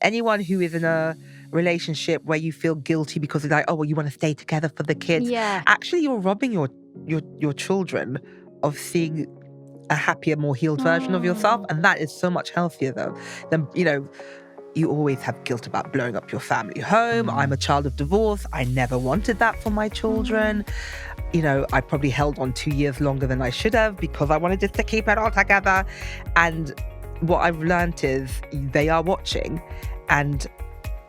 anyone who is in a relationship where you feel guilty because it's like, oh, well, you want to stay together for the kids. Yeah. Actually, you're robbing your children of seeing a happier, more healed version of yourself. And that is so much healthier than you always have guilt about blowing up your family home. I'm a child of divorce. I never wanted that for my children. I probably held on 2 years longer than I should have because I wanted just to keep it all together. And what I've learned is they are watching. And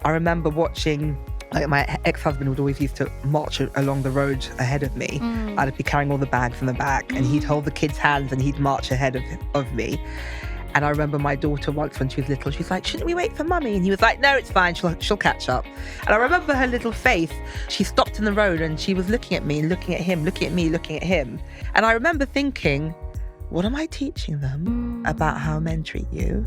I remember watching, like, my ex-husband would always used to march along the road ahead of me. I'd be carrying all the bags in the back and he'd hold the kids' hands and he'd march ahead of me. And I remember my daughter once when she was little, she was like, shouldn't we wait for mummy? And he was like, no, it's fine, she'll catch up. And I remember her little face, she stopped in the road and she was looking at me and looking at him, looking at me, looking at him. And I remember thinking, what am I teaching them about how men treat you?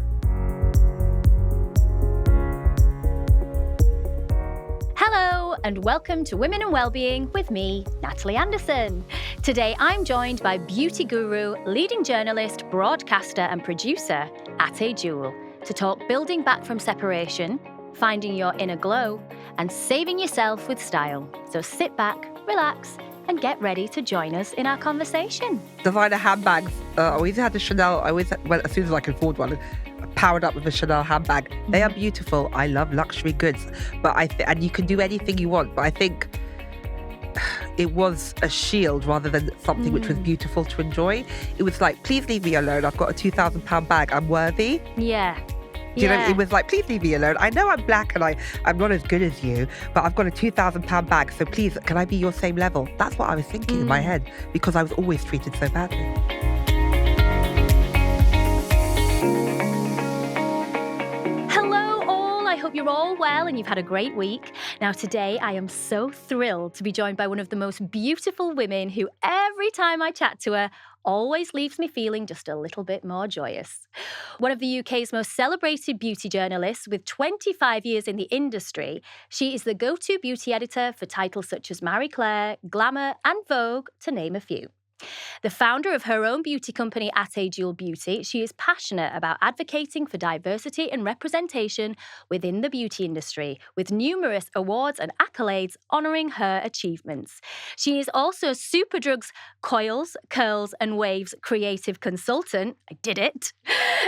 Hello and welcome to Women Wellbeing with me, Natalie Anderson. Today I'm joined by beauty guru, leading journalist, broadcaster and producer, Ateh Jewel, to talk building back from separation, finding your inner glow and saving yourself with style. So sit back, relax and get ready to join us in our conversation. Designer handbags. I always had a Chanel. As soon as I could afford one, powered up with a Chanel handbag. They are beautiful. I love luxury goods, but and you can do anything you want. But I think it was a shield rather than something which was beautiful to enjoy. It was like, please leave me alone. I've got a £2,000 bag. I'm worthy. Yeah. Do you know? It was like, please leave me alone. I know I'm black and I'm not as good as you, but I've got a £2,000 bag. So please, can I be your same level? That's what I was thinking in my head because I was always treated so badly. I hope you're all well and you've had a great week. Now today I am so thrilled to be joined by one of the most beautiful women who every time I chat to her always leaves me feeling just a little bit more joyous. One of the UK's most celebrated beauty journalists with 25 years in the industry, she is the go-to beauty editor for titles such as Marie Claire, Glamour and Vogue, to name a few. The founder of her own beauty company, Ateh Jewel Beauty, she is passionate about advocating for diversity and representation within the beauty industry, with numerous awards and accolades honouring her achievements. She is also Superdrug's Coils, Curls and Waves creative consultant. I did it.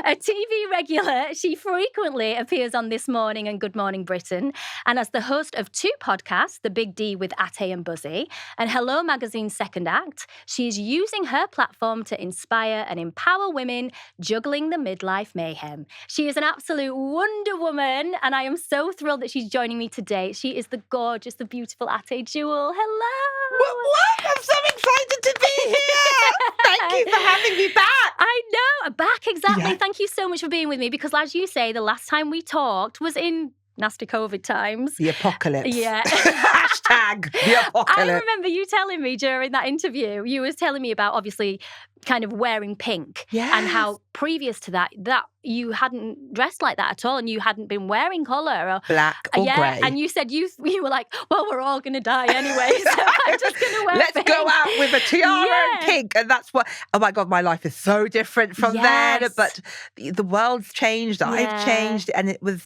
A TV regular, she frequently appears on This Morning and Good Morning Britain, and as the host of two podcasts, The Big D with Ateh and Buzzy, and Hello Magazine's Second Act, she is using her platform to inspire and empower women juggling the midlife mayhem. She is an absolute wonder woman, and I am so thrilled that she's joining me today. She is the gorgeous, the beautiful Ateh Jewel. Hello! What? I'm so excited to be here! Thank you for having me back! I know, back, exactly. Yeah. Thank you so much for being with me, because as you say, the last time we talked was in nasty COVID times. The apocalypse. Yeah. Hashtag the apocalypse. I remember you telling me during that interview, you was telling me about obviously kind of wearing pink. Yes. And how previous to that you hadn't dressed like that at all and you hadn't been wearing colour. Or, black or grey. And you said you were like, well, we're all going to die anyway, so I'm just going to wear Let's pink. go out with a tiara and pink. And that's what, oh my God, my life is so different from then. But the world's changed, I've changed. And it was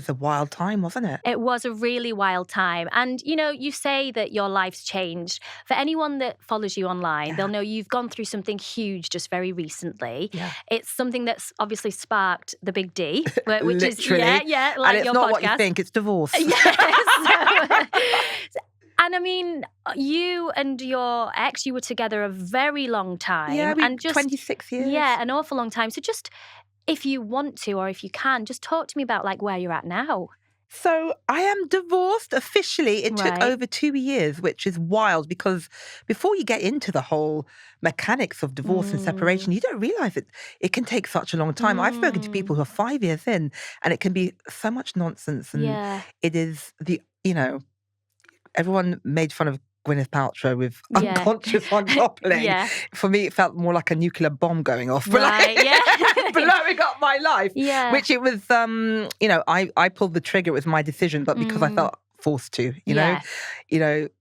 a wild time, wasn't it? It was a really wild time. And, you say that your life's changed. For anyone that follows you online, they'll know you've gone through something huge just very recently. Yeah. It's something that's obviously sparked the Big D, which Literally. is, like and it's your not podcast. what you think, it's divorce. Yes. And I mean, you and your ex, you were together a very long time. Yeah, and just 26 years. Yeah, an awful long time. So just, if you want to, or if you can, just talk to me about like where you're at now. So I am divorced officially. It took over 2 years, which is wild because before you get into the whole mechanics of divorce and separation, you don't realise it can take such a long time. I've spoken to people who are 5 years in and it can be so much nonsense. And it is everyone made fun of Gwyneth Paltrow with unconscious uncoupling. For me, it felt more like a nuclear bomb going off. Right, blowing up my life. Yeah. Which it was, I pulled the trigger. It was my decision, but because I felt forced to, you know.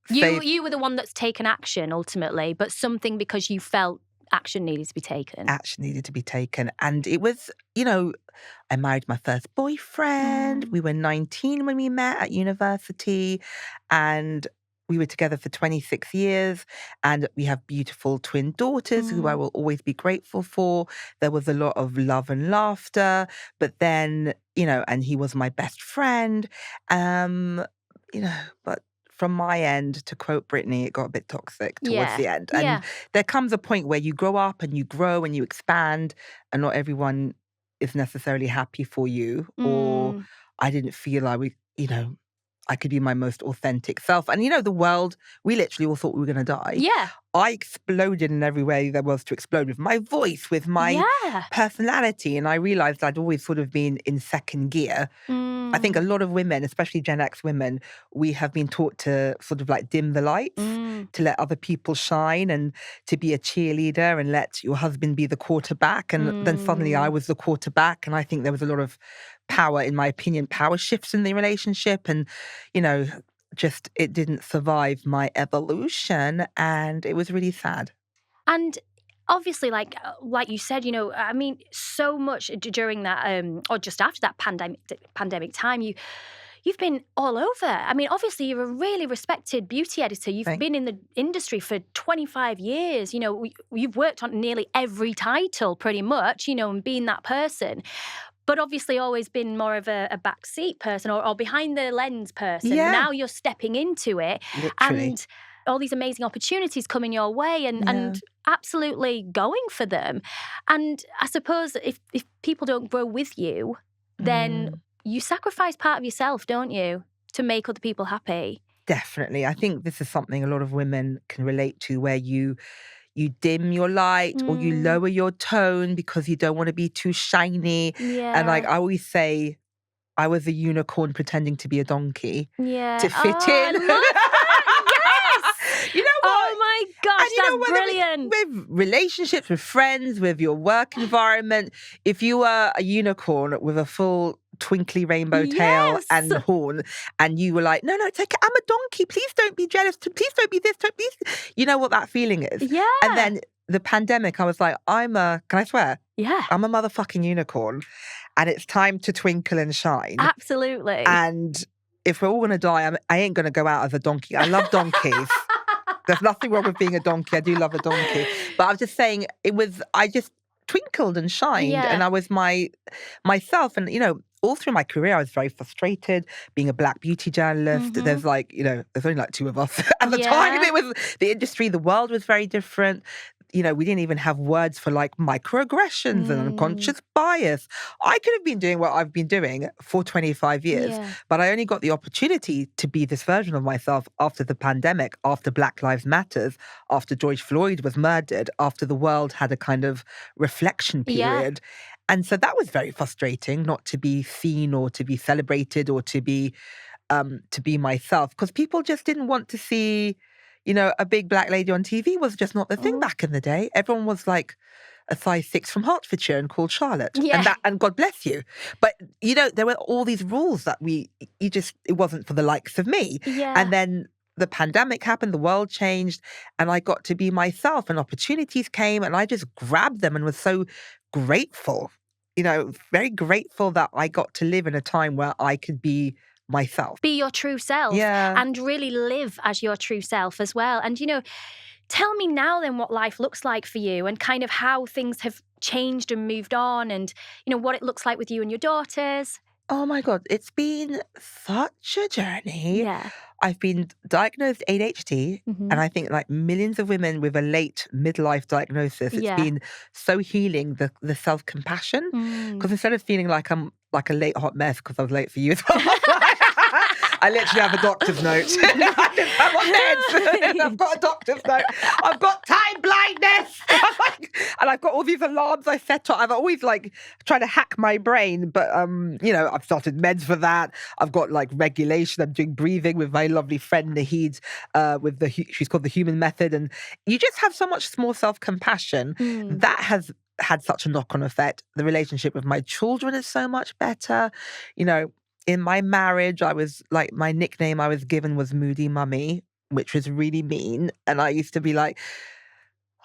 You were the one that's taken action ultimately, but something because you felt action needed to be taken. Action needed to be taken. And it was, I married my first boyfriend. We were 19 when we met at university, and we were together for 26 years, and we have beautiful twin daughters who I will always be grateful for. There was a lot of love and laughter, but then, and he was my best friend. But from my end, to quote Brittany, it got a bit toxic towards the end. And there comes a point where you grow up and you grow and you expand, and not everyone is necessarily happy for you. Or I didn't feel I could be my most authentic self. And the world, we literally all thought we were going to die. Yeah. I exploded in every way there was to explode, with my voice, with my personality. And I realized I'd always sort of been in second gear. I think a lot of women, especially Gen X women, we have been taught to sort of like dim the lights, to let other people shine, and to be a cheerleader and let your husband be the quarterback. And then suddenly I was the quarterback. And I think there was a lot of power, in my opinion, power shifts in the relationship. And, just it didn't survive my evolution. And it was really sad. And obviously, like you said, so much during that, or just after that pandemic time, you've been all over. I mean, obviously, you're a really respected beauty editor. You've been in the industry for 25 years. You've worked on nearly every title, pretty much. And being that person. But obviously always been more of a backseat person or behind the lens person. Yeah. Now you're stepping into it. Literally. And all these amazing opportunities coming your way and absolutely going for them. And I suppose if people don't grow with you, then you sacrifice part of yourself, don't you, to make other people happy? Definitely. I think this is something a lot of women can relate to, where you dim your light or you lower your tone because you don't want to be too shiny. Yeah. And like I always say, I was a unicorn pretending to be a donkey to fit in. I love that. Yes. You know what? Oh my gosh, that's brilliant. With relationships, with friends, with your work environment, if you are a unicorn with a full twinkly rainbow tail and horn, and you were like, no, it's okay, I'm a donkey, please don't be jealous, please don't be this, don't be... You know what that feeling is? Yeah. And then the pandemic, I was like, can I swear? Yeah. I'm a motherfucking unicorn, and it's time to twinkle and shine. Absolutely. And if we're all going to die, I ain't going to go out as a donkey. I love donkeys. There's nothing wrong with being a donkey. I do love a donkey. But I was just saying, I just twinkled and shined, and I was myself. And, all through my career, I was very frustrated being a Black beauty journalist. There's there's only like two of us at the time. It was the industry, the world was very different. We didn't even have words for like microaggressions and unconscious bias. I could have been doing what I've been doing for 25 years, but I only got the opportunity to be this version of myself after the pandemic, after Black Lives Matters, after George Floyd was murdered, after the world had a kind of reflection period. And so that was very frustrating, not to be seen or to be celebrated or to be myself, because people just didn't want to see, a big Black lady on TV was just not the thing back in the day. Everyone was like a size 6 from Hertfordshire and called Charlotte. And God bless you. But, there were all these rules that it wasn't for the likes of me. Yeah. And then the pandemic happened, the world changed, and I got to be myself, and opportunities came, and I just grabbed them and was so grateful, very grateful that I got to live in a time where I could be myself. Be your true self. Yeah. And really live as your true self as well. And, tell me now then what life looks like for you and kind of how things have changed and moved on and, what it looks like with you and your daughters. Oh my God, it's been such a journey. Yeah. I've been diagnosed ADHD, and I think like millions of women with a late midlife diagnosis, it's been so healing, the self-compassion. Because instead of feeling like I'm like a late hot mess because I was late for you as well, I literally have a doctor's note. I'm on meds. I've got a doctor's note. I've got time blindness. And I've got all these alarms I set up. I've always trying to hack my brain. But, I've started meds for that. I've got regulation. I'm doing breathing with my lovely friend Nahid, she's called the Human Method. And you just have so much more self-compassion. That has had such a knock-on effect. The relationship with my children is so much better. In my marriage, I was my nickname I was given was Moody Mummy, which was really mean. And I used to be like,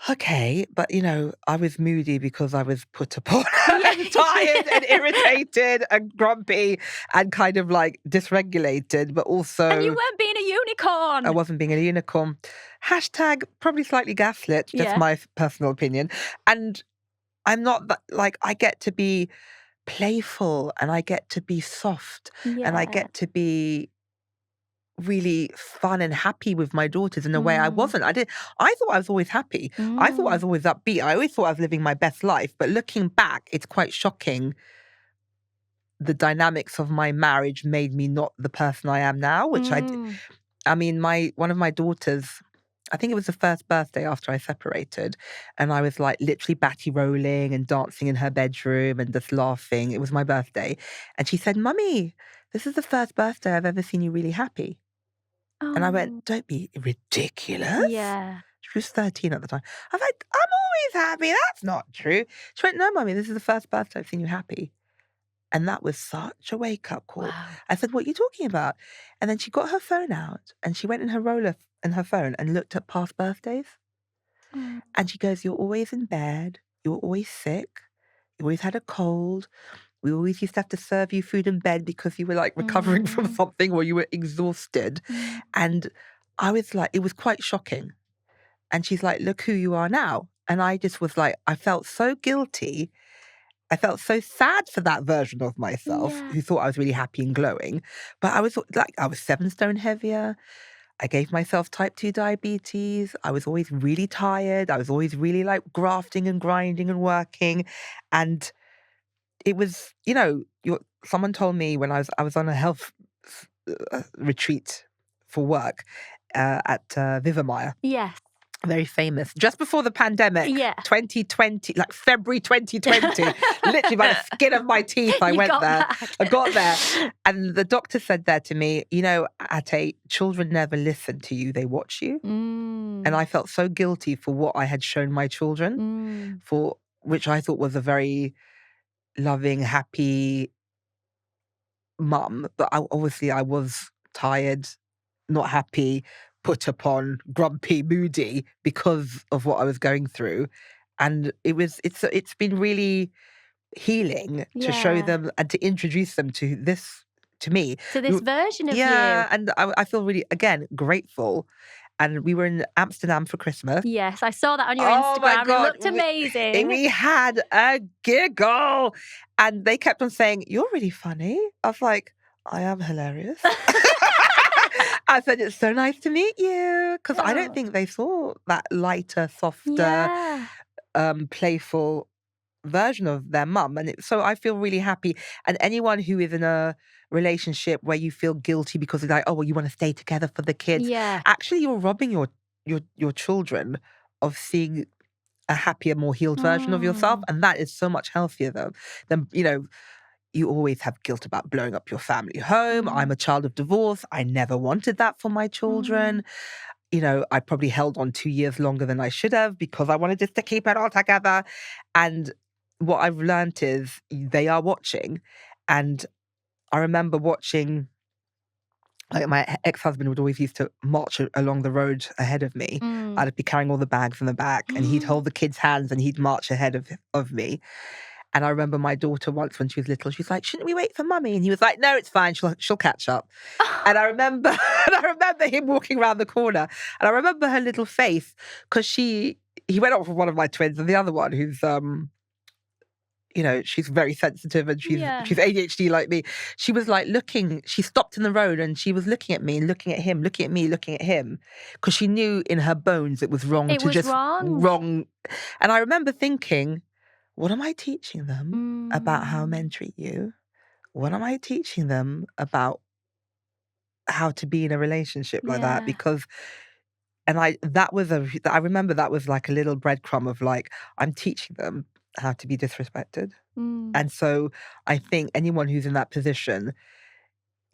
Okay, but I was moody because I was put upon Yeah. and tired and irritated and grumpy and kind of like dysregulated, but And you also weren't being a I unicorn. wasn't being a unicorn. Hashtag probably slightly gaslit, just Yeah. my personal opinion. And I'm not that, like, I get to be playful and I get to be soft and I Yeah. get to be really fun and happy with my daughters in a way I Mm. wasn't. I thought I was always happy. I thought I was always upbeat. I always thought I was living my best life. But looking back, it's quite shocking. The dynamics of my marriage made me not the person I am now, which I mean, one of my daughters, I think it was the first birthday after I separated, and I was like literally batty rolling and dancing in her bedroom and just laughing. It was my birthday. And she said, "Mummy, this is the first birthday I've ever seen you really happy." And I went, Oh. "Don't be ridiculous." Yeah. She was 13 at the time. I was like, "I'm always happy. That's not true." She went, "No, Mummy, this is the first birthday I've seen you happy." And that was such a wake-up call. Wow. I said, "What are you talking about?" And then she got her phone out and she went in her roller in her phone and looked at past birthdays. Mm. And she goes, "You're always in bed. You were always sick. You always had a cold. We always used to have to serve you food in bed because you were like recovering from something or you were exhausted." Mm. And I was like, it was quite shocking. And she's like, "Look who you are now." And I just was like, I felt so guilty. I felt so sad for that version of myself Yeah. who thought I was really happy and glowing. But I was like, I was 7 stone heavier. I gave myself type 2 diabetes. I was always really tired. I was always really like grafting and grinding and working. And it was, someone told me when I was on a health retreat for work at Vivamaya. Yes. Very famous. Just before the pandemic, Yeah. 2020, like February 2020, literally by the skin of my teeth, I You went got there. back. I got there. And the doctor said there to me, Ateh, children never listen to you, they watch you. And I felt so guilty for what I had shown my children, for which I thought was a very loving, happy mum. But obviously I was tired, not happy, put upon, grumpy, moody because of what I was going through. And it's been really healing to show Yeah. them and to introduce them to me. To this version of Yeah, you. and I feel really, again, grateful. And we were in Amsterdam for Christmas. Yes, I saw that on your Oh my Instagram. God, It looked amazing. We had a giggle. And they kept on saying, "You're really funny." I was like, "I am hilarious." I said, "It's so nice to meet you." Because I don't Oh. think they saw that lighter, softer, Yeah. playful version of their mum. And so I feel really happy. And anyone who is in a relationship where you feel guilty because it's like, "Oh, well, you want to stay together for the kids." Yeah. Actually, you're robbing your children of seeing a happier, more healed version of yourself. And that is so much healthier though than, you always have guilt about blowing up your family home. I'm a child of divorce. I never wanted that for my children. I probably held on 2 years longer than I should have because I wanted just to keep it all together. And what I've learned is they are watching. And I remember watching, like, my ex-husband would always used to march along the road ahead of me. I'd be carrying all the bags in the back and he'd hold the kids' hands and he'd march ahead of me. And I remember my daughter once when she was little, she's like, "Shouldn't we wait for mummy?" And he was like, "No, it's fine. She'll catch up." And I remember him walking around the corner, and I remember her little face because he went off with one of my twins and the other one who's she's very sensitive and she's ADHD like me. She was like she stopped in the road and she was looking at me and looking at him, looking at me, looking at him, because she knew in her bones it was wrong. Wrong. And I remember thinking, what am I teaching them about how men treat you? What am I teaching them about how to be in a relationship like that? Because, and I remember that was like a little breadcrumb of like, I'm teaching them how to be disrespected. And so I think anyone who's in that position,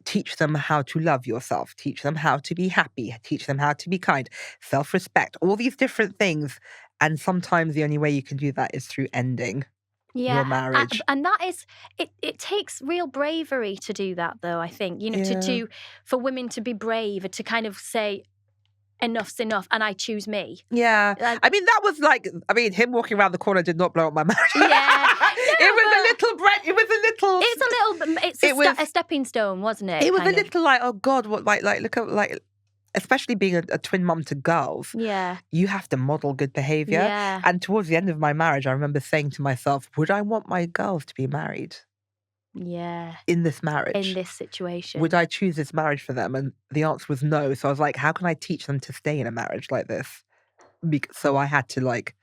teach them how to love yourself, teach them how to be happy, teach them how to be kind, self-respect, all these different things. And sometimes the only way you can do that is through ending your marriage. And that is, it takes real bravery to do that though, I think, for women to be brave and to kind of say, enough's enough and I choose me. Yeah. Like- I mean, that was like, him walking around the corner did not blow up my marriage. Yeah. It was a little, It's a stepping stone, wasn't it? it was a kind of? little like, oh God, what, like, look at, like, especially being a twin mum to girls, Yeah. you have to model good behavior. Yeah. And towards the end of my marriage, I remember saying to myself, would I want my girls to be married Yeah. in this marriage? In this situation. Would I choose this marriage for them? And the answer was no. So I was like, how can I teach them to stay in a marriage like this? So I had to, like,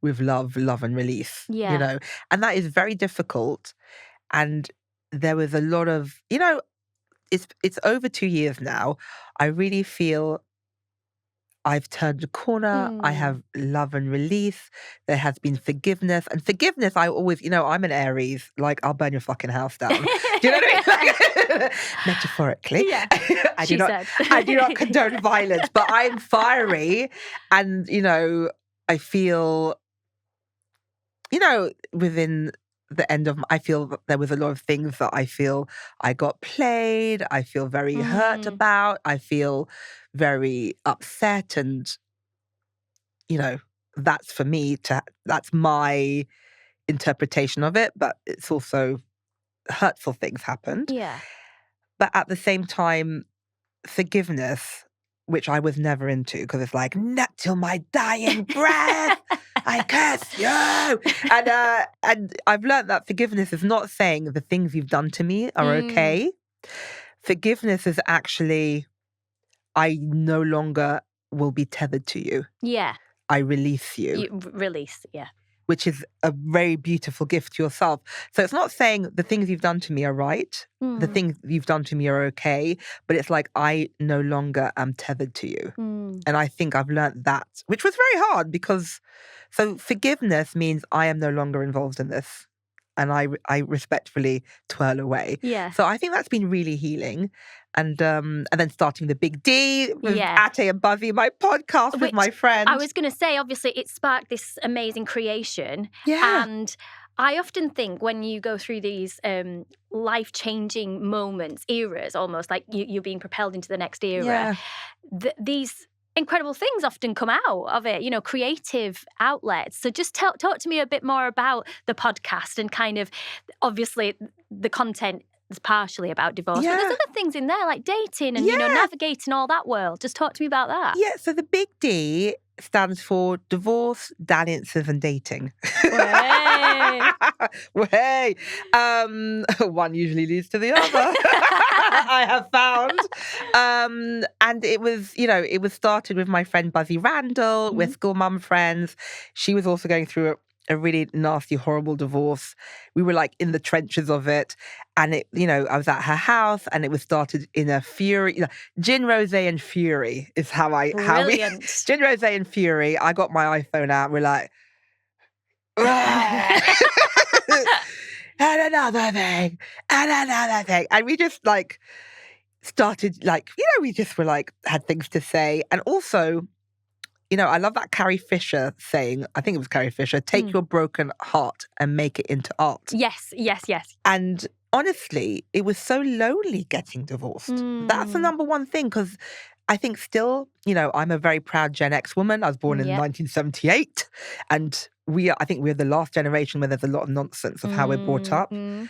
with love and release, Yeah. you know? And that is very difficult. And there was a lot of, you know, it's over 2 years now. I really feel I've turned a corner. I have love and release. There has been forgiveness. And forgiveness, I always, you know, I'm an Aries. Like, I'll burn your fucking house down. Do you know what I mean? Like, metaphorically. Yeah. I do not condone violence, but I'm fiery. And, you know, I feel, you know, within the end of, I feel that there was a lot of things that I feel I got played. I feel very hurt about. I feel very upset, and, you know, that's for me that's my interpretation of it, but it's also hurtful things happened. Yeah. But at the same time, forgiveness, which I was never into, because it's like, not till my dying breath, I curse you. And I've learned that forgiveness is not saying the things you've done to me are okay. Forgiveness is actually, I no longer will be tethered to you. Yeah. I release you. Release, yeah. Which is a very beautiful gift to yourself. So it's not saying the things you've done to me are right. The things you've done to me are okay. But it's like, I no longer am tethered to you. And I think I've learned that, which was very hard, because, so forgiveness means I am no longer involved in this. And I respectfully twirl away. Yeah. So I think that's been really healing. And then starting the Big D with Ateh and Buzzy, my podcast with my friend. I was going to say, obviously, it sparked this amazing creation. Yeah. And I often think when you go through these life-changing moments, eras, almost like you're being propelled into the next era, these incredible things often come out of it, you know, creative outlets. So just talk to me a bit more about the podcast, and kind of, obviously, the content is partially about divorce, but there's other things in there like dating and, you know, navigating all that world. Just talk to me about that. Yeah, so the Big D stands for divorce, dalliances, and dating. Way. One usually leads to the other. I have found. And it was, you know, it was started with my friend Buzzy Randall. We're school mum friends. She was also going through a really nasty, horrible divorce. We were like in the trenches of it. And it, you know, I was at her house, and it was started in a fury. You know, gin, rosé, and fury is how we gin, rosé, and fury. I got my iPhone out. We're like, and another thing, and another thing. And we just like started, like, you know, we just were like, had things to say. And also, you know, I love that Carrie Fisher saying, I think it was Carrie Fisher, take your broken heart and make it into art. Yes. And honestly, it was so lonely getting divorced. That's the number one thing, because I think still, you know, I'm a very proud Gen X woman. I was born in 1978. And I think we're the last generation where there's a lot of nonsense of how we're brought up. And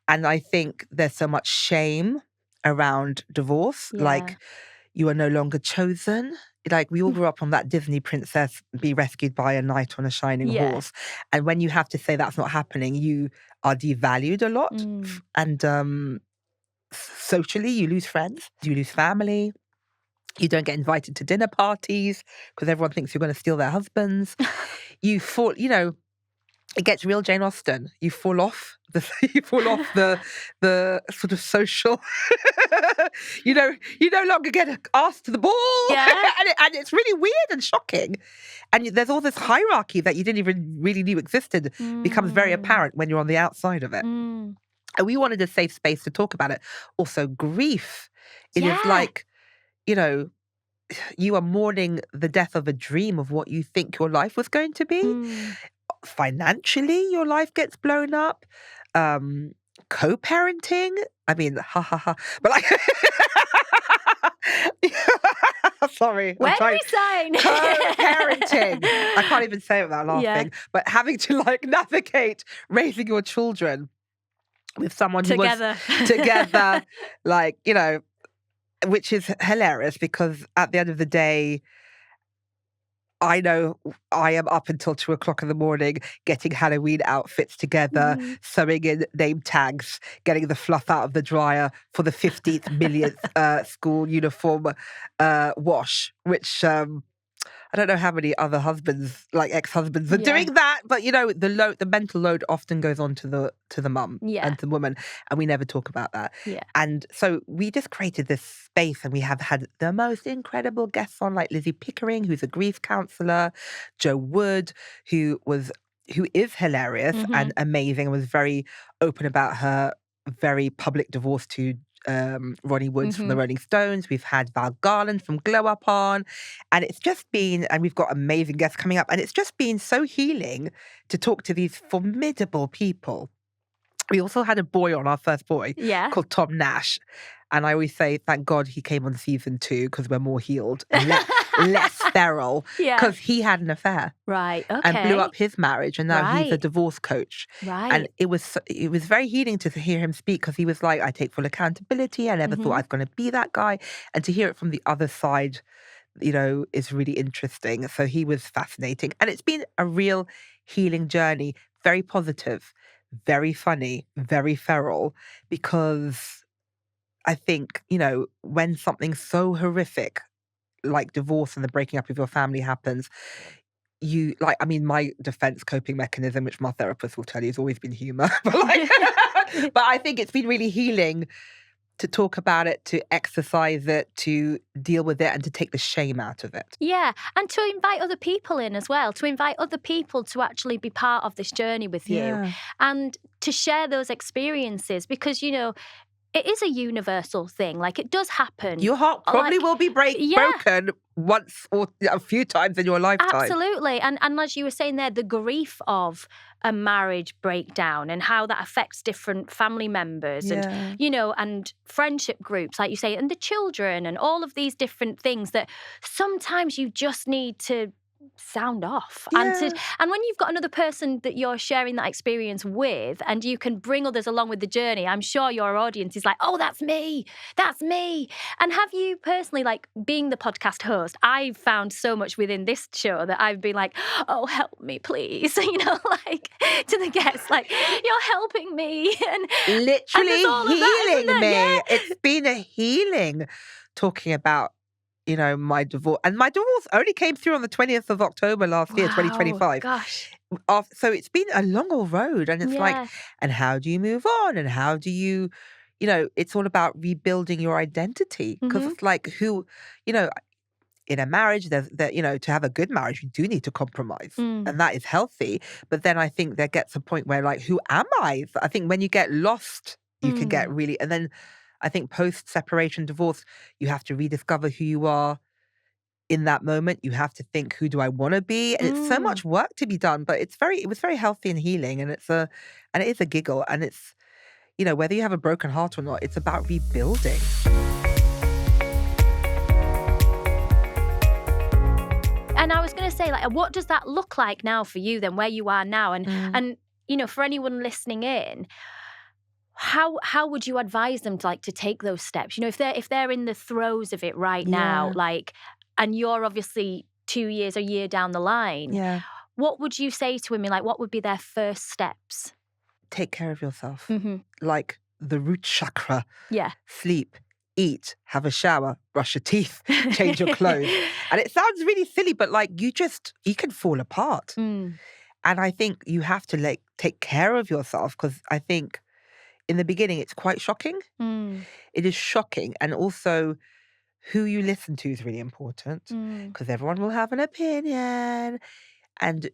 I think there's so much shame around divorce. Like, you are no longer chosen. Like, we all grew up on that Disney princess be rescued by a knight on a shining horse. And when you have to say that's not happening, you are devalued a lot. And socially, you lose friends, you lose family. You don't get invited to dinner parties because everyone thinks you're going to steal their husbands. You fall, you know, it gets real Jane Austen. You fall off the sort of social. You know, you no longer get asked to the ball. Yeah. and it's really weird and shocking. And there's all this hierarchy that you didn't even really knew existed becomes very apparent when you're on the outside of it. And we wanted a safe space to talk about it. Also, grief. It is like, you know, you are mourning the death of a dream of what you think your life was going to be. Financially, your life gets blown up. Co-parenting, I mean, ha ha ha. But like, Sorry. Where I'm do trying. we sign? Co-parenting. I can't even say it without laughing. Yeah. But having to like navigate raising your children with someone who was together, like, you know, which is hilarious because at the end of the day, I know I am up until 2:00 in the morning getting Halloween outfits together, sewing in name tags, getting the fluff out of the dryer for the 15th millionth school uniform wash, which I don't know how many other husbands, like ex-husbands, are doing that, but you know, the mental load often goes on to the mum and to the woman, and we never talk about that. Yeah. And so we just created this space, and we have had the most incredible guests on, like Lizzie Pickering, who's a grief counselor, Jo Wood, who is hilarious and amazing, and was very open about her very public divorce to Ronnie Woods from the Rolling Stones. We've had Val Garland from Glow Up on, and it's just been, and we've got amazing guests coming up, and it's just been so healing to talk to these formidable people. We also had a boy on, our first boy, called Tom Nash. And I always say, thank God he came on season 2 because we're more healed and less feral. Because he had an affair. Right, okay. And blew up his marriage. And now he's a divorce coach. Right. And it was very healing to hear him speak because he was like, I take full accountability. I never thought I was going to be that guy. And to hear it from the other side, you know, is really interesting. So he was fascinating. And it's been a real healing journey. Very positive, very funny, very feral. Because I think, you know, when something so horrific like divorce and the breaking up of your family happens, my defense coping mechanism, which my therapist will tell you, has always been humor. but I think it's been really healing to talk about it, to exercise it, to deal with it, and to take the shame out of it. Yeah, and to invite other people in as well, to invite other people to actually be part of this journey with you and to share those experiences because, you know, it is a universal thing. Like, it does happen. Your heart probably will be broken once or a few times in your lifetime. Absolutely. And as you were saying there, the grief of a marriage breakdown and how that affects different family members and, you know, and friendship groups, like you say, and the children and all of these different things that sometimes you just need to sound off. And when you've got another person that you're sharing that experience with and you can bring others along with the journey, I'm sure your audience is like, oh, that's me. And have you personally, like being the podcast host, I've found so much within this show that I've been like, oh, help me, please. You know, like to the guests, like, you're helping me. And literally healing me. Yeah. It's been a healing talking about, you know, my divorce. And my divorce only came through on the 20th of October last year, 2025. Gosh. So it's been a long old road. And it's like, and how do you move on? And how do you, you know, it's all about rebuilding your identity. Because it's like who, you know, in a marriage, you know, to have a good marriage, you do need to compromise. And that is healthy. But then I think there gets a point where like, who am I? I think when you get lost, you can get really, and then I think post-separation divorce, you have to rediscover who you are in that moment. You have to think, who do I want to be? And it's so much work to be done, but it was very healthy and healing. And it is a giggle. And it's, you know, whether you have a broken heart or not, it's about rebuilding. And I was going to say, like, what does that look like now for you then, where you are now? And you know, for anyone listening in, how would you advise them to take those steps? You know, if they're in the throes of it right now, like, and you're obviously 2 years, a year down the line, what would you say to women? Like, what would be their first steps? Take care of yourself. Like the root chakra. Yeah. Sleep, eat, have a shower, brush your teeth, change your clothes. And it sounds really silly, but like you can fall apart. And I think you have to take care of yourself because I think in the beginning, it's quite shocking. It is shocking. And also, who you listen to is really important because everyone will have an opinion. And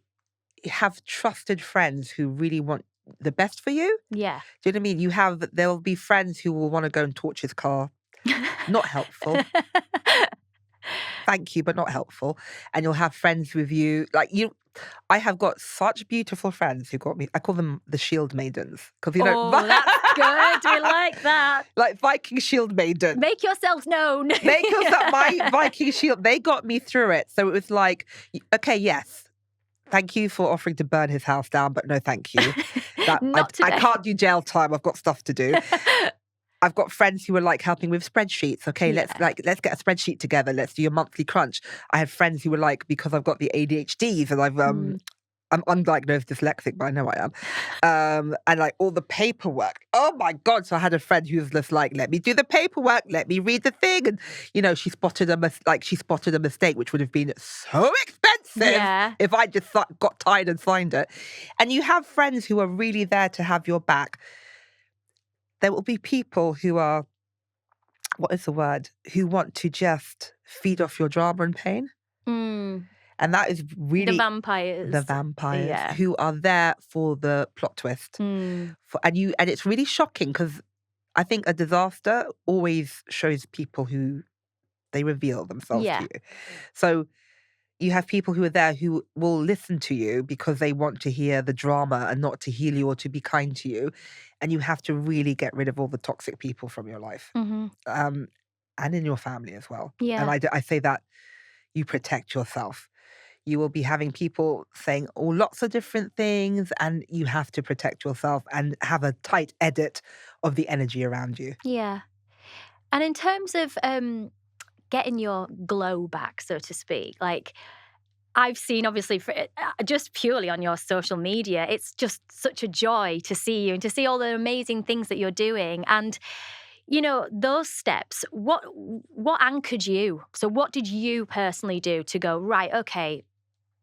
have trusted friends who really want the best for you. Yeah. Do you know what I mean? There'll be friends who will want to go and torch his car. Not helpful. Thank you, but not helpful. And you'll have friends with you. I have got such beautiful friends who got me. I call them the shield maidens. Because, you know, that's good. We like that. Like Viking Shield Maiden. Make yourselves known. Make yourself my Viking Shield. They got me through it. So it was like, okay, yes. Thank you for offering to burn his house down, but no thank you. Not today. I can't do jail time. I've got stuff to do. I've got friends who are like helping with spreadsheets. Okay, let's get a spreadsheet together. Let's do a monthly crunch. I have friends who were like, because I've got the ADHDs and I'm undiagnosed dyslexic, but I know I am. And like all the paperwork. Oh my God. So I had a friend who was just like, let me do the paperwork. Let me read the thing. And, she spotted a mistake, which would have been so expensive if I just got tired and signed it. And you have friends who are really there to have your back. There will be people who are, what is the word? Who want to just feed off your drama and pain. And that is really the vampires who are there for the plot twist. And it's really shocking because I think a disaster always shows people who they reveal themselves to you. So you have people who are there who will listen to you because they want to hear the drama and not to heal you or to be kind to you. And you have to really get rid of all the toxic people from your life and in your family as well. And I say that you protect yourself. You will be having people saying lots of different things, and you have to protect yourself and have a tight edit of the energy around you. Yeah. And in terms of getting your glow back, so to speak, like I've seen obviously just purely on your social media, it's just such a joy to see you and to see all the amazing things that you're doing. And those steps, what anchored you? So what did you personally do to go, right, okay,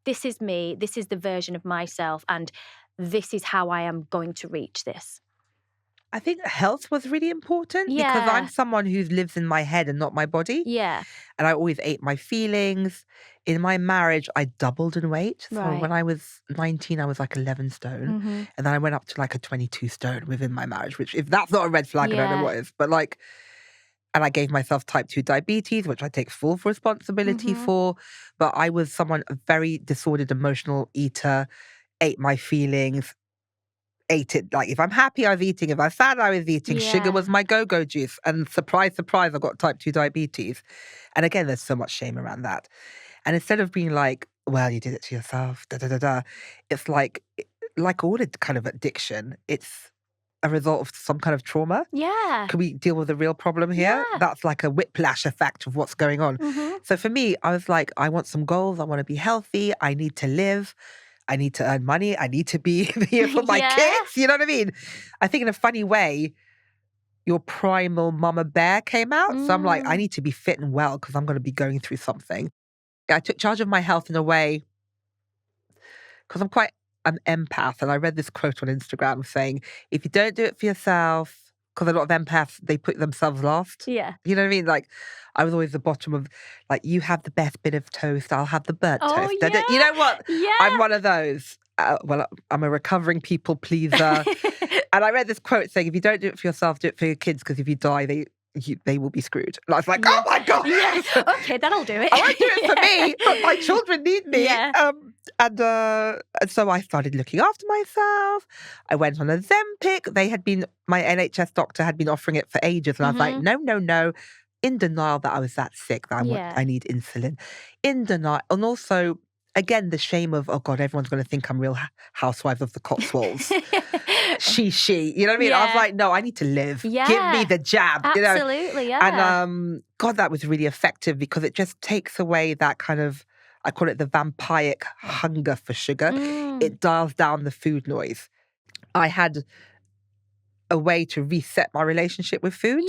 this is me, this is the version of myself, and this is how I am going to reach this? I think health was really important because I'm someone who lives in my head and not my body. Yeah. And I always ate my feelings. In my marriage, I doubled in weight. So when I was 19, I was like 11 stone. And then I went up to like a 22 stone within my marriage, which if that's not a red flag, I don't know what is. But and I gave myself type 2 diabetes, which I take full responsibility for. But I was a very disordered emotional eater, ate my feelings, ate it. Like if I'm happy, I was eating. If I'm sad, I was eating. Sugar was my go-go juice. And surprise, surprise, I got type 2 diabetes. And again, there's so much shame around that. And instead of being like, well, you did it to yourself, it's like all kind of addiction, it's a result of some kind of trauma. Yeah. Can we deal with the real problem here? Yeah. That's like a whiplash effect of what's going on. So for me, I was like, I want some goals. I want to be healthy. I need to live. I need to earn money. I need to be here for my kids. You know what I mean? I think in a funny way, your primal mama bear came out. So I'm like, I need to be fit and well because I'm going to be going through something. I took charge of my health in a way because I'm quite an empath. And I read this quote on Instagram saying, if you don't do it for yourself, because a lot of empaths, they put themselves last. Yeah. You know what I mean? Like, I was always the bottom of, like, you have the best bit of toast, I'll have the burnt toast. Yeah. You know what? Yeah. I'm one of those. I'm a recovering people pleaser. And I read this quote saying, if you don't do it for yourself, do it for your kids, because if you die, they will be screwed. And I was like, oh my God. Yeah. Okay, that'll do it. I won't do it for me, but my children need me. Yeah. And so I started looking after myself. I went on Ozempic. My NHS doctor had been offering it for ages. And I was like, no. In denial that I was that sick, that I need insulin. In denial. And also, again, the shame of, oh God, everyone's going to think I'm Real Housewives of the Cotswolds. she. You know what I mean? I was like, no, I need to live. Yeah. Give me the jab. Absolutely, yeah. And God, that was really effective because it just takes away that kind of, I call it the vampiric hunger for sugar. It dials down the food noise. I had a way to reset my relationship with food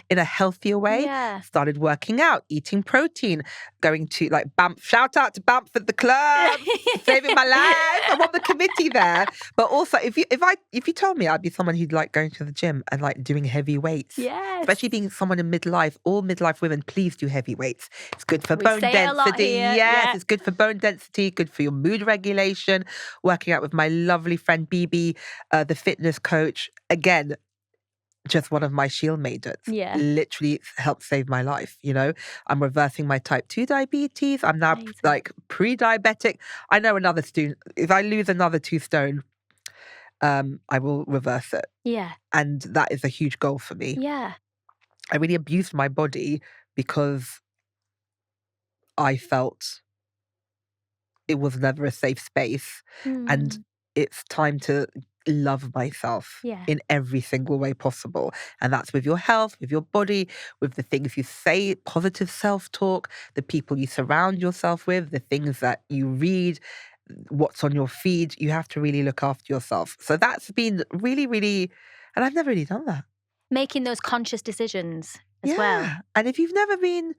in a healthier way. Yeah. Started working out, eating protein, going to like Bamf. Shout out to Bamford the club, saving my life. I'm on the committee there. But also, if you told me I'd be someone who'd like going to the gym and like doing heavy weights, especially being someone in midlife, all midlife women, please do heavy weights. It's good for bone density. Yes, it's good for bone density, good for your mood regulation. Working out with my lovely friend BB, the fitness coach. Again, just one of my shield maidens. Yeah. Literally helped save my life, I'm reversing my type 2 diabetes. I'm now like pre-diabetic. I know another student, if I lose another 2 stone, I will reverse it. Yeah. And that is a huge goal for me. Yeah. I really abused my body because I felt it was never a safe space. And Mm. it's time to love myself Yeah. in every single way possible. And that's with your health, with your body, with the things you say, positive self-talk, the people you surround yourself with, the things that you read, what's on your feed. You have to really look after yourself. So that's been really, really, and I've never really done that. Making those conscious decisions as well. And if you've never been,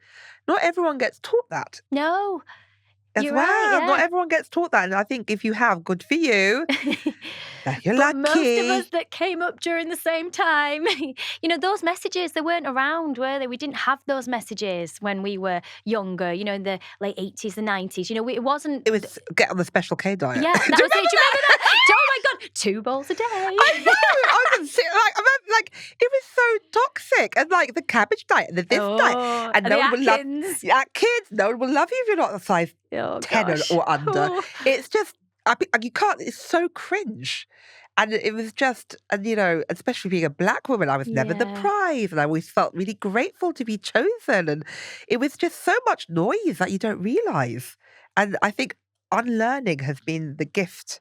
not everyone gets taught that. No. As You're well. right, yeah. Not everyone gets taught that. And I think if you have, good for you. You're But lucky. most of us that came up during the same time, those messages, they weren't around, were they? We didn't have those messages when we were younger, in the late 80s, the 90s. It wasn't... It was get on the Special K diet. Yeah, that was it. Do you remember that? Oh my God, 2 bowls a day. I know. I remember, it was so toxic. And the cabbage diet and the this diet. And no one will love Atkins. No one will love you if you're not a size 10 or under. It's just, you can't, it's so cringe. And it was just, especially being a black woman, I was never the prize. And I always felt really grateful to be chosen. And it was just so much noise that you don't realize. And I think unlearning has been the gift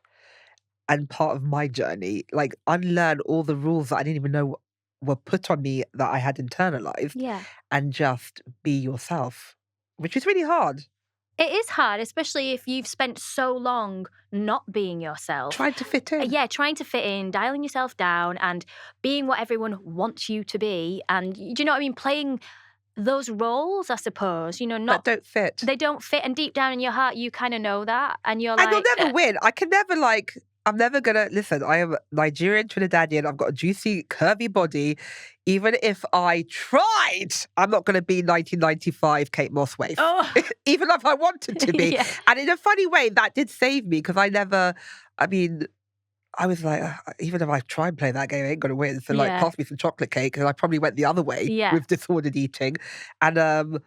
and part of my journey. Unlearn all the rules that I didn't even know were put on me that I had internalized. Yeah. And just be yourself, which is really hard. It is hard, especially if you've spent so long not being yourself. Trying to fit in. Yeah, trying to fit in, dialing yourself down and being what everyone wants you to be. And do you know what I mean? Playing those roles, I suppose, that don't fit. They don't fit. And deep down in your heart, you kind of know that. And you're and you'll never win. I can never I'm never gonna listen. I am Nigerian, Trinidadian. I've got a juicy, curvy body. Even if I tried, I'm not gonna be 1995 Kate Moss waif. Oh. Even if I wanted to be. Yeah. And in a funny way, that did save me because I was like, even if I try and play that game, I ain't gonna win. So pass me some chocolate cake, and I probably went the other way with disordered eating. And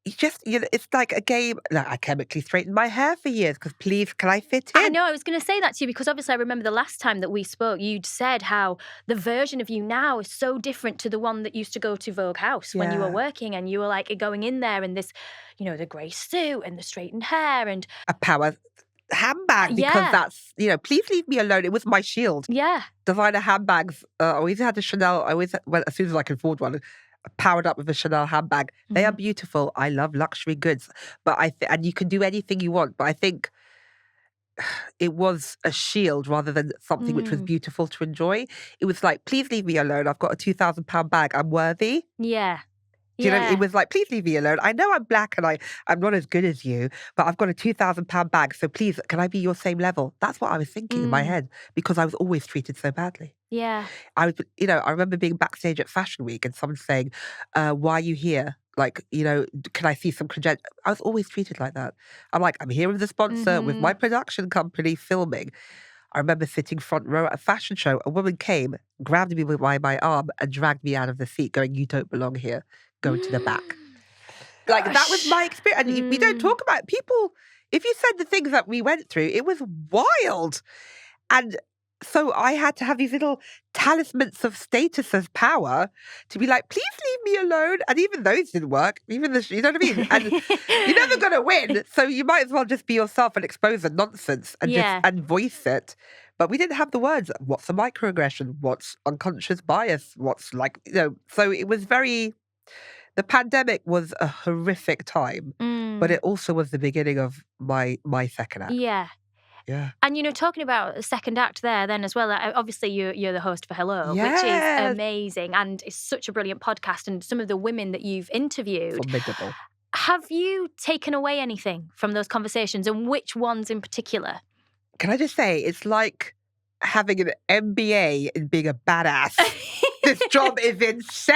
it's like a game. I chemically straightened my hair for years because please, can I fit in? I know, I was going to say that to you because obviously I remember the last time that we spoke, you'd said how the version of you now is so different to the one that used to go to Vogue House when you were working, and you were going in there in this, the grey suit and the straightened hair and a power handbag because that's, please leave me alone. It was my shield. Yeah. Designer handbags. I always had a Chanel. I always went as soon as I could afford one. Powered up with a Chanel handbag. They are beautiful. I love luxury goods, but and you can do anything you want. But I think it was a shield rather than something which was beautiful to enjoy. It was please leave me alone. I've got a £2,000 bag. I'm worthy. Yeah. Do you know? It was please leave me alone. I know I'm black and I'm not as good as you, but I've got a £2,000 bag. So please, can I be your same level? That's what I was thinking in my head because I was always treated so badly. Yeah. I remember being backstage at Fashion Week and someone saying, why are you here? Can I see some credentials? I was always treated like that. I'm here with the sponsor, with my production company filming. I remember sitting front row at a fashion show. A woman came, grabbed me by my arm and dragged me out of the seat going, you don't belong here. Go to the back. That was my experience. And we don't talk about people. If you said the things that we went through, it was wild. And so I had to have these little talismans of status as power to be please leave me alone. And even those didn't work. Even you know what I mean? And you're never going to win. So you might as well just be yourself and expose the nonsense and and voice it. But we didn't have the words. What's a microaggression? What's unconscious bias? What's so it was the pandemic was a horrific time, but it also was the beginning of my second act. Yeah. Yeah. And, talking about the second act there then as well, obviously you're the host for Hello, which is amazing. And it's such a brilliant podcast. And some of the women that you've interviewed. Formidable. Have you taken away anything from those conversations, and which ones in particular? Can I just say, it's like having an MBA and being a badass. This job is insane.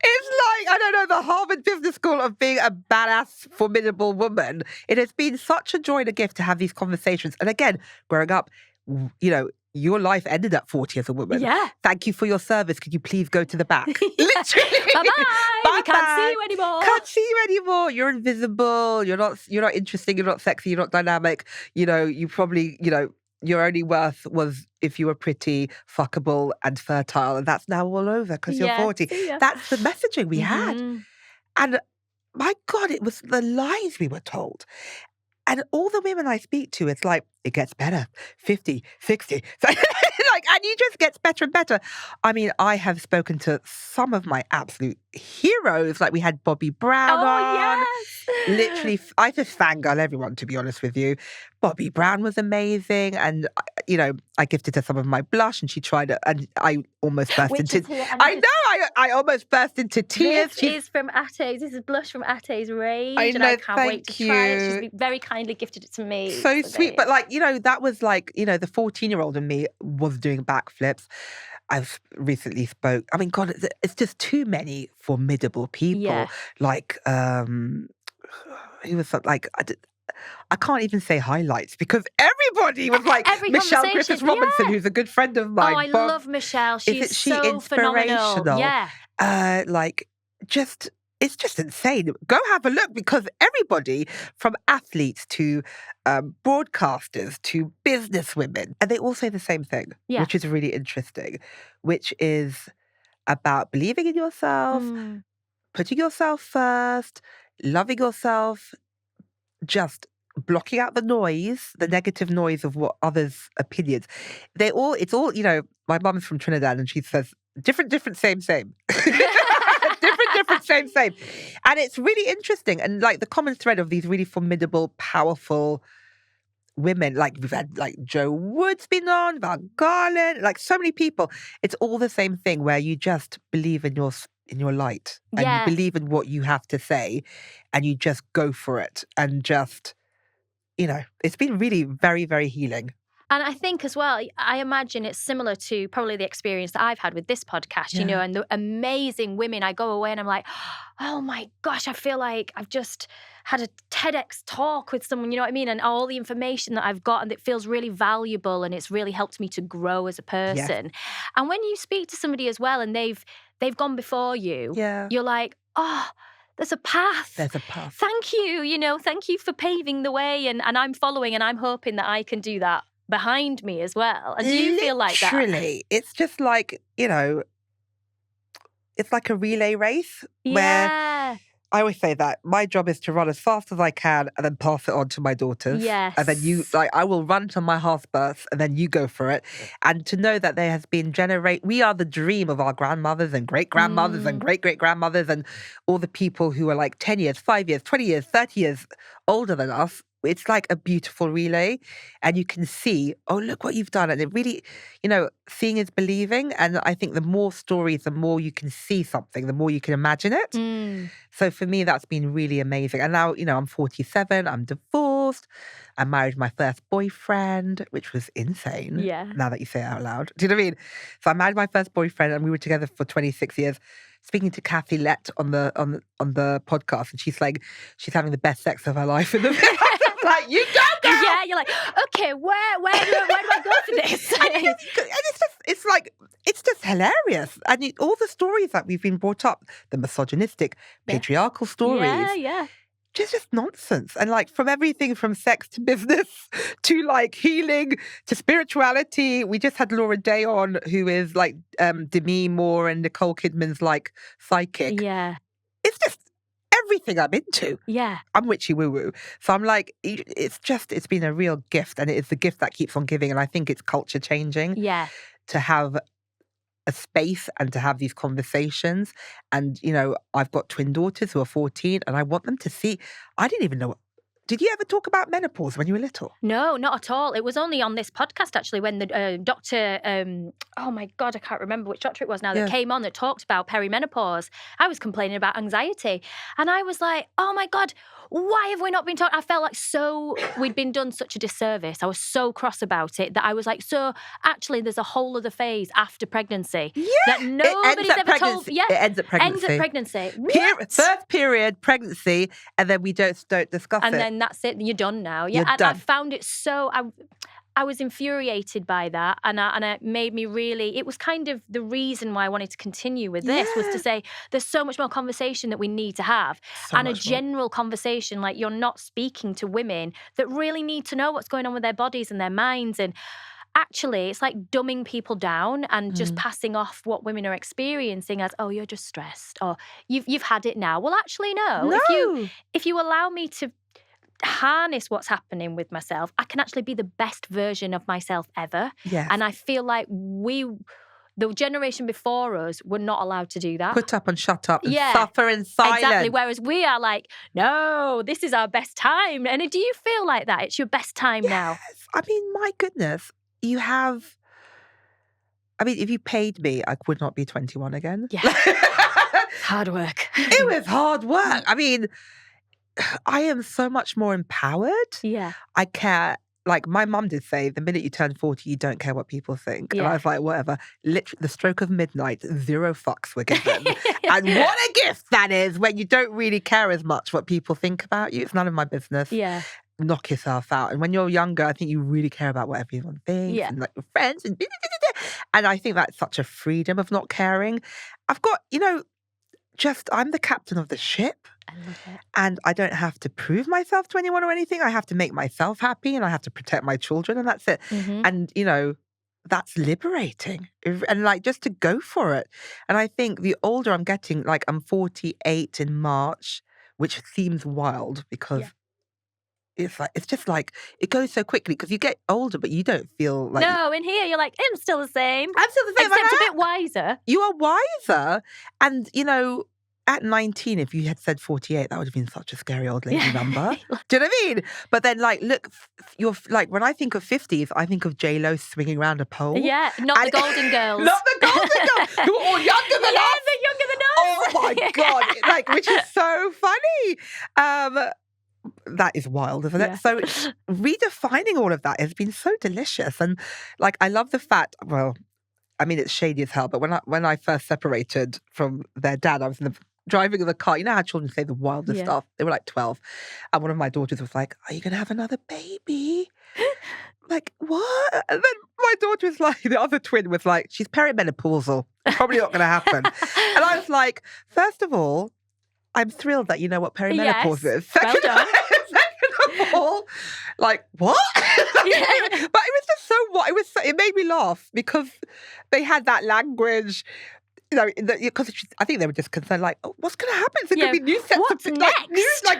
It's I don't know, the Harvard Business School of being a badass, formidable woman. It has been such a joy and a gift to have these conversations. And again, growing up, your life ended at 40 as a woman. Yeah. Thank you for your service. Could you please go to the back? Literally. Bye-bye. We can't see you anymore. Can't see you anymore. You're invisible. You're not interesting. You're not sexy. You're not dynamic. You probably, your only worth was if you were pretty, fuckable, and fertile, and that's now all over because you're 40. Yeah. That's the messaging we had. Mhm. And my God, it was the lies we were told. And all the women I speak to, it's like, it gets better, 50, 60. And it just gets better and better. I mean, I have spoken to some of my absolute heroes. Like we had Bobby Brown on. Yes. Literally, I just fangirl everyone, to be honest with you. Bobby Brown was amazing. And, I gifted her some of my blush and she tried it. And I almost burst into tears. I almost burst into tears. This is from Ateh's. This is blush from Ateh's range. I And know, I can't wait to thank try it. you. She's very kindly gifted it to me. So sweet. But that was like, the 14-year-old in me was doing backflips. I've recently spoke. I mean, God, it's just too many formidable people. Yeah. Like, who was like, I can't even say highlights because everybody was like Every Michelle conversation, Griffiths Robinson, yeah. who's a good friend of mine. Oh, I love Michelle. She's she so phenomenal. inspirational? Yeah. It's just insane. Go have a look because everybody from athletes to broadcasters to business women, and they all say the same thing, which is really interesting, which is about believing in yourself, putting yourself first, loving yourself, just blocking out the noise, the negative noise of what others' opinions. It's all, my mum's from Trinidad and she says, different, same. different, same. And it's really interesting. And like the common thread of these really formidable, powerful women, like we've had like Joe Wood's been on, Van Garland, like so many people. It's all the same thing where you just believe in your light and you believe in what you have to say and you just go for it and just, it's been really very, very healing. And I think as well, I imagine it's similar to probably the experience that I've had with this podcast, and the amazing women. I go away and I'm like, oh my gosh, I feel like I've just had a TEDx talk with someone, you know what I mean? And all the information that I've got and it feels really valuable and it's really helped me to grow as a person. And when you speak to somebody as well and they've gone before you, you're like, oh, there's a path. There's a path. Thank you, thank you for paving the way. And I'm following and I'm hoping that I can do that behind me as well. And do you feel like that? Literally. It's just like, it's like a relay race where I always say that my job is to run as fast as I can and then pass it on to my daughters. Yes. And then I will run to my half burst and then you go for it. And to know that there has been we are the dream of our grandmothers and great-grandmothers and great-great-grandmothers and all the people who are like 10 years, 5 years, 20 years, 30 years older than us. It's like a beautiful relay and you can see, oh, look what you've done. And it really, seeing is believing. And I think the more stories, the more you can see something, the more you can imagine it. So for me, that's been really amazing. And now, I'm 47, I'm divorced. I married my first boyfriend, which was insane. Yeah. Now that you say it out loud. Do you know what I mean? So I married my first boyfriend and we were together for 26 years. Speaking to Kathy Lett on the podcast, and she's like, she's having the best sex of her life in the like, you go, girl. Yeah, you're like, okay, where do I go for this? and it's just hilarious. And all the stories that we've been brought up, the misogynistic, patriarchal stories. Yeah. Just nonsense. And like from everything from sex to business to like healing to spirituality. We just had Laura Day on, who is like Demi Moore and Nicole Kidman's like psychic. Yeah. It's just everything I'm into. Yeah. I'm witchy woo-woo. So I'm like, it's been a real gift and it is the gift that keeps on giving. And I think it's culture changing. Yeah. To have a space and to have these conversations. And, I've got twin daughters who are 14 and I want them to see, I didn't even know. Did you ever talk about menopause when you were little? No, not at all. It was only on this podcast, actually, when the doctor, oh my God, I can't remember which doctor it was now, that came on that talked about perimenopause. I was complaining about anxiety. And I was like, oh my God, why have we not been talking? I felt like we'd been done such a disservice. I was so cross about it that I was like, so actually there's a whole other phase after pregnancy that nobody's ever told. Yeah, it ends at pregnancy. Ends at pregnancy. First period, pregnancy, and then we don't discuss it. And then that's it. You're done now. Yeah, You're done. I found it so. I was infuriated by that, and it made me really. It was kind of the reason why I wanted to continue with this was to say there's so much more conversation that we need to have, So and a much more. general conversation. Like, you're not speaking to women that really need to know what's going on with their bodies and their minds, and actually, it's like dumbing people down and just passing off what women are experiencing as, oh, you're just stressed, or you've had it now. Well, actually, no. No. If you allow me to harness what's happening with myself, I can actually be the best version of myself ever. Yes. And I feel like the generation before us, were not allowed to do that. Put up and shut up and Yeah, suffer in silence. Exactly. Whereas we are like, no, this is our best time. And do you feel like that? It's your best time now? Yes. I mean, my goodness, you have. I mean, if you paid me, I would not be 21 again. Yeah. Hard work. It was hard work. I mean, I am so much more empowered. Yeah. I care. Like, my mum did say, the minute you turn 40, you don't care what people think. And I was like, whatever. Literally, the stroke of midnight, 0 fucks were given. And what a gift that is when you don't really care as much what people think about you. It's none of my business. Yeah. Knock yourself out. And when you're younger, I think you really care about what everyone thinks and like your friends. And I think that's such a freedom of not caring. I've got, I'm the captain of the ship. I love it. And I don't have to prove myself to anyone or anything. I have to make myself happy and I have to protect my children and that's it. And, that's liberating. And like just to go for it. And I think the older I'm getting, like I'm 48 in March, which seems wild because it's just like, it goes so quickly because you get older, but you don't feel like... No, in here, you're like, I'm still the same. I'm still the same. Except a bit wiser. You are wiser. And, at 19, if you had said 48, that would have been such a scary old lady number. Do you know what I mean? But then, like, look, you're like, when I think of 50s, I think of J-Lo swinging around a pole. Yeah, not the Golden Girls. Not the Golden Girls, who are all younger than us. They're younger than us. Oh my God. Like, which is so funny. That is wild, isn't it? So redefining all of that has been so delicious. And like, I love the fact, well, I mean, it's shady as hell, but when I first separated from their dad, I was driving in the car. You know how children say the wildest stuff? They were like 12. And one of my daughters was like, are you going to have another baby? Like, what? And then my daughter was like, the other twin was like, she's perimenopausal. Probably not going to happen. And I was like, first of all, I'm thrilled that you know what perimenopause is. Well done. Second of all, like, what? But it was just so it made me laugh because they had that language, because I think they were just concerned, like, oh, what's going to happen? Is there going to be new sets what's of next?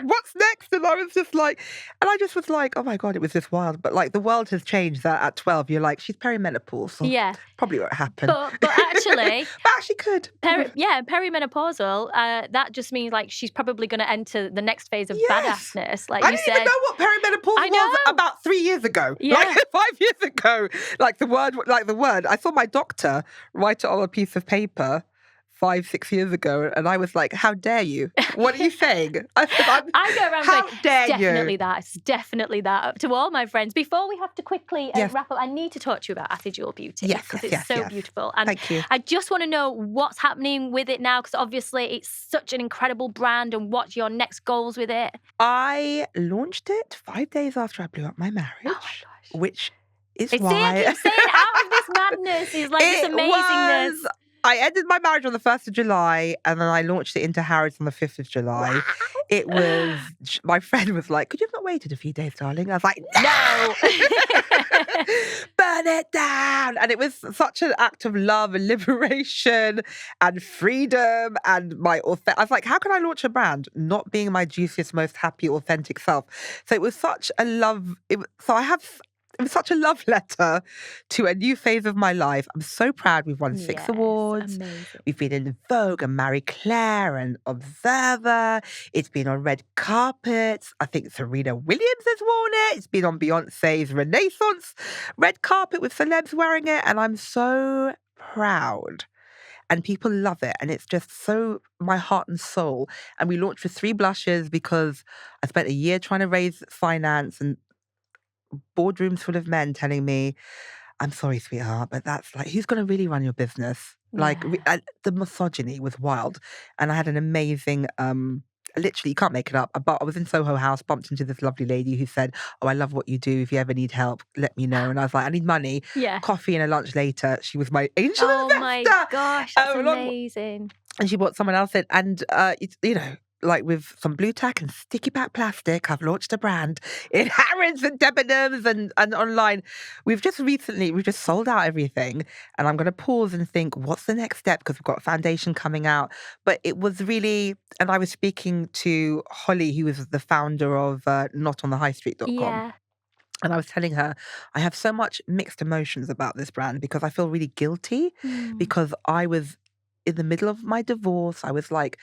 What's next? And I was just like, and I just was like, oh my God, it was just wild. But like, the world has changed that at 12, you're like, she's perimenopausal. Probably won't happen. But actually... but actually could. Perimenopausal, that just means like she's probably going to enter the next phase of badassness. Like I you didn't said. even know what perimenopause was about 3 years ago. Yeah. Like 5 years ago. Like the word. I saw my doctor write it on a piece of paper 5-6 years ago, and I was like, how dare you? What are you saying? I go around how going, dare it's definitely that to all my friends. Before we have to quickly wrap up, I need to talk to you about Ateh Jewel Beauty because it's so beautiful. And thank you. I just want to know what's happening with it now, because obviously it's such an incredible brand, and what's your next goals with it? I launched it 5 days after I blew up my marriage. Oh my gosh. Which is why... I keep saying out of this madness is like this amazingness. I ended my marriage on the 1st of July, and then I launched it into Harrods on the 5th of July. Wow. It was, my friend was like, could you have not waited a few days, darling? I was like, no! Burn it down! And it was such an act of love and liberation and freedom and I was like, how can I launch a brand not being my juiciest, most happy, authentic self? So it was such a love, it was such a love letter to a new phase of my life. I'm so proud. We've won 6 awards. Amazing. We've been in Vogue and Marie Claire and Observer. It's been on red carpets. I think Serena Williams has worn it. It's been on Beyonce's Renaissance red carpet with celebs wearing it. And I'm so proud. And people love it. And it's just so my heart and soul. And we launched with 3 blushes because I spent a year trying to raise finance and boardrooms full of men telling me, I'm sorry, sweetheart, but that's like, who's going to really run your business? Like, the misogyny was wild. And I had an amazing literally, you can't make it up. But I was in Soho House, bumped into this lovely lady who said, "Oh, I love what you do. If you ever need help, let me know." And I was like, "I need money." Yeah. Coffee and a lunch later, she was my angel Oh investor. my gosh, that's along- amazing. And she brought someone else in. And, it's, like with some blue tack and sticky pack plastic, I've launched a brand in Harrods and Debenhams and online. We've just sold out everything. And I'm going to pause and think, what's the next step? Because we've got foundation coming out. But it was really, and I was speaking to Holly, who was the founder of notonthehighstreet.com. Yeah. And I was telling her, I have so much mixed emotions about this brand because I feel really guilty because I was in the middle of my divorce. I was like,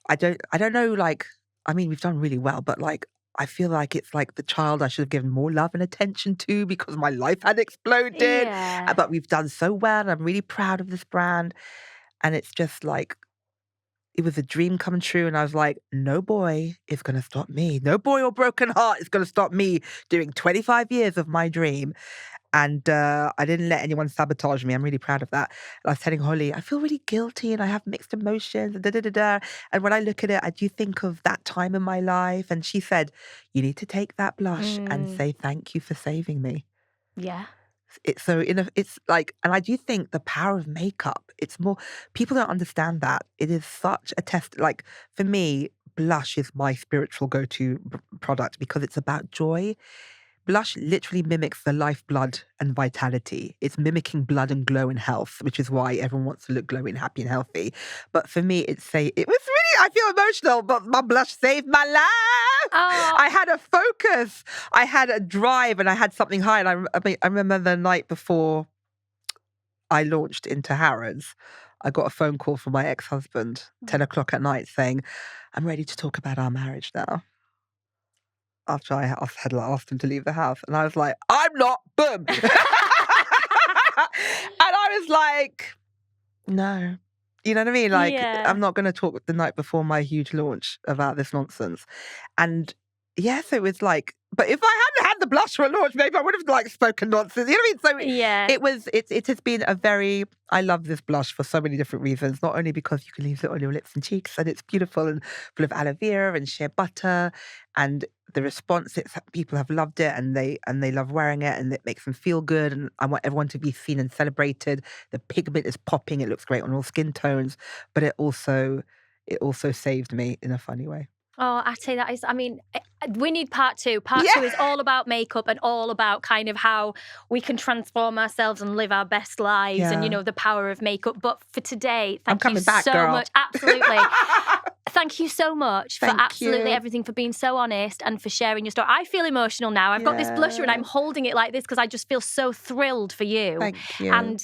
I don't know, like, I mean, we've done really well, but like, I feel like it's like the child I should have given more love and attention to because my life had exploded. Yeah. But we've done so well. And I'm really proud of this brand. And it's just like, it was a dream come true. And I was like, no boy is going to stop me. No boy or broken heart is going to stop me doing 25 years of my dream. And I didn't let anyone sabotage me. I'm really proud of that. And I was telling Holly, I feel really guilty and I have mixed emotions. And when I look at it, I do think of that time in my life. And she said, you need to take that blush and say thank you for saving me. Yeah. It's like, and I do think the power of makeup, it's more, people don't understand that. It is such a test. Like for me, blush is my spiritual go-to product because it's about joy. Blush literally mimics the lifeblood and vitality. It's mimicking blood and glow and health, which is why everyone wants to look glowing, happy and healthy. But for me, it was really, I feel emotional, but my blush saved my life. Oh. I had a focus. I had a drive and I had something high. And I remember the night before I launched into Harrods, I got a phone call from my ex-husband, 10 o'clock at night, saying, I'm ready to talk about our marriage now. After I had asked him to leave the house. And I was like, I'm not, boom. And I was like, no. You know what I mean? Like, I'm not going to talk the night before my huge launch about this nonsense. And yes, it was like, but if I hadn't had the blush for a launch, maybe I would have like spoken nonsense. You know what I mean? So it has been I love this blush for so many different reasons. Not only because you can use it on your lips and cheeks and it's beautiful and full of aloe vera and shea butter, and the response, people have loved it and they love wearing it and it makes them feel good. And I want everyone to be seen and celebrated. The pigment is popping. It looks great on all skin tones, but it also saved me in a funny way. Oh, Ateh, that is, I mean, we need part two. Part two is all about makeup and all about kind of how we can transform ourselves and live our best lives and, the power of makeup. But for today, thank you so much. Absolutely. Thank you so much for absolutely everything, for being so honest and for sharing your story. I feel emotional now. I've got this blusher and I'm holding it like this because I just feel so thrilled for you. Thank you. And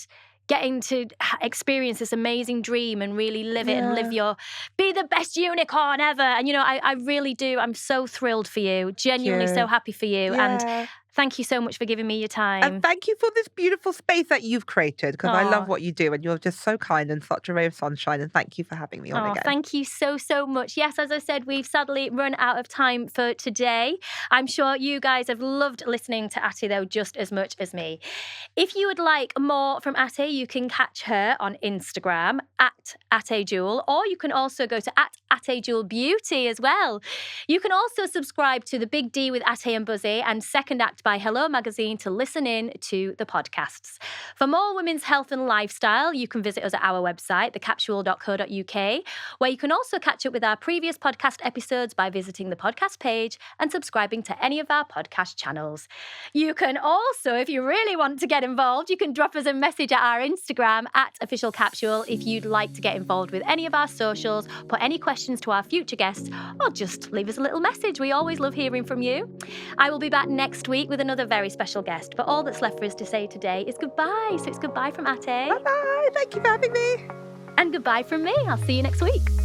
getting to experience this amazing dream and really live it and be the best unicorn ever. And, I really do. I'm so thrilled for you. Genuinely so happy for you. Yeah. And thank you so much for giving me your time. And thank you for this beautiful space that you've created because I love what you do and you're just so kind and such a ray of sunshine. And thank you for having me on again. Thank you so, so much. Yes, as I said, we've sadly run out of time for today. I'm sure you guys have loved listening to Ateh, though, just as much as me. If you would like more from Ateh, you can catch her on Instagram at Ateh Jewel, or you can also go to at Ateh Jewel Beauty as well. You can also subscribe to The Big D with Ateh and Buzzy and Second Act by Hello Magazine to listen in to the podcasts. For more women's health and lifestyle, you can visit us at our website, thecapsule.co.uk, where you can also catch up with our previous podcast episodes by visiting the podcast page and subscribing to any of our podcast channels. You can also, if you really want to get involved, you can drop us a message at our Instagram at Official Capsule if you'd like to get involved with any of our socials, put any questions to our future guests, or just leave us a little message. We always love hearing from you. I will be back next week with another very special guest, but all that's left for us to say today is goodbye. So it's goodbye from Ateh. Bye-bye. Thank you for having me. And goodbye from me. I'll see you next week.